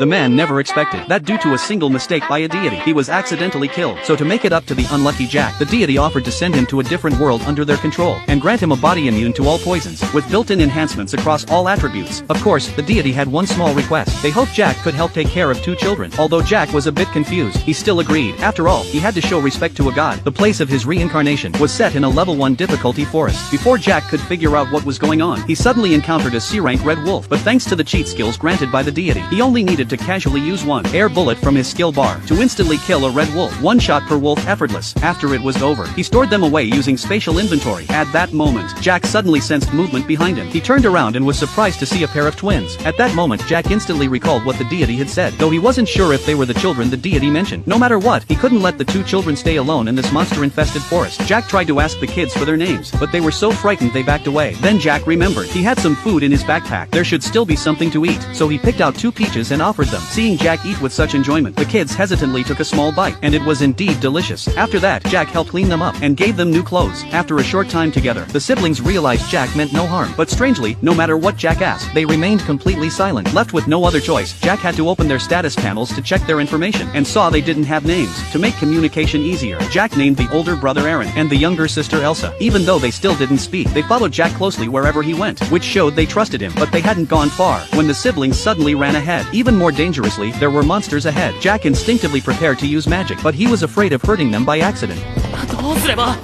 The man never expected that due to a single mistake by a deity, he was accidentally killed. So to make it up to the unlucky Jack, the deity offered to send him to a different world under their control, and grant him a body immune to all poisons, with built-in enhancements across all attributes. Of course, the deity had one small request. They hoped Jack could help take care of 2 children. Although Jack was a bit confused, he still agreed. After all, he had to show respect to a god. The place of his reincarnation was set in a level 1 difficulty forest. Before Jack could figure out what was going on, he suddenly encountered a C-rank red wolf, but thanks to the cheat skills granted by the deity, he only needed to casually use one air bullet from his skill bar to instantly kill a red wolf. One shot per wolf, effortless. After it was over, he stored them away using spatial inventory. At that moment, Jack suddenly sensed movement behind him. He turned around and was surprised to see a pair of twins. At that moment, Jack instantly recalled what the deity had said, though he wasn't sure if they were the children the deity mentioned. No matter what, he couldn't let the 2 children stay alone in this monster-infested forest. Jack tried to ask the kids for their names, but they were so frightened they backed away. Then Jack remembered he had some food in his backpack. There should still be something to eat, so he picked out 2 peaches and offered them. Seeing Jack eat with such enjoyment, the kids hesitantly took a small bite, and it was indeed delicious. After that, Jack helped clean them up and gave them new clothes. After a short time together, the siblings realized Jack meant no harm, but strangely, no matter what Jack asked, they remained completely silent. Left with no other choice, Jack had to open their status panels to check their information, and saw they didn't have names. To make communication easier, Jack named the older brother Aaron and the younger sister Elsa. Even though they still didn't speak, they followed Jack closely wherever he went, which showed they trusted him. But they hadn't gone far when the siblings suddenly ran ahead. Even more dangerously, there were monsters ahead. Jack instinctively prepared to use magic, but he was afraid of hurting them by accident. どうすれば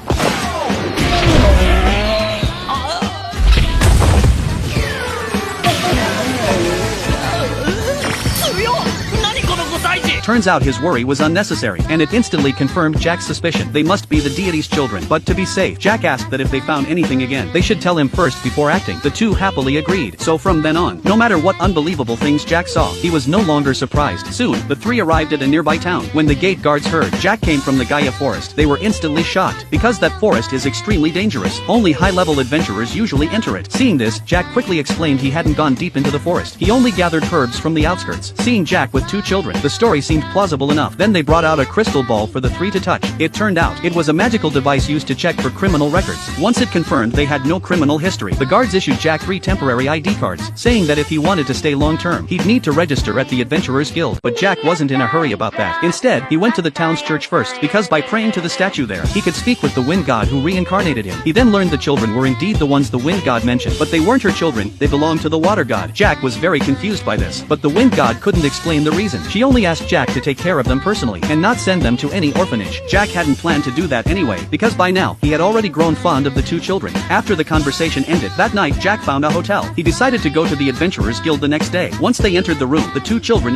Turns out his worry was unnecessary, and it instantly confirmed Jack's suspicion. They must be the deity's children. But to be safe, Jack asked that if they found anything again, they should tell him first before acting. The 2 happily agreed. So from then on, no matter what unbelievable things Jack saw, he was no longer surprised. Soon, the 3 arrived at a nearby town. When the gate guards heard Jack came from the Gaia forest, they were instantly shocked, because that forest is extremely dangerous. Only high-level adventurers usually enter it. Seeing this, Jack quickly explained he hadn't gone deep into the forest. He only gathered herbs from the outskirts. Seeing Jack with 2 children, the story seemed plausible enough. Then they brought out a crystal ball for the 3 to touch. It turned out, it was a magical device used to check for criminal records. Once it confirmed they had no criminal history, the guards issued Jack 3 temporary ID cards, saying that if he wanted to stay long-term, he'd need to register at the Adventurers Guild. But Jack wasn't in a hurry about that. Instead, he went to the town's church first, because by praying to the statue there, he could speak with the wind god who reincarnated him. He then learned the children were indeed the ones the wind god mentioned, but they weren't her children, they belonged to the water god. Jack was very confused by this, but the wind god couldn't explain the reason. She only asked Jack to take care of them personally, and not send them to any orphanage. Jack hadn't planned to do that anyway, because by now, he had already grown fond of the 2 children. After the conversation ended, that night Jack found a hotel. He decided to go to the Adventurers Guild the next day. Once they entered the room, the 2 children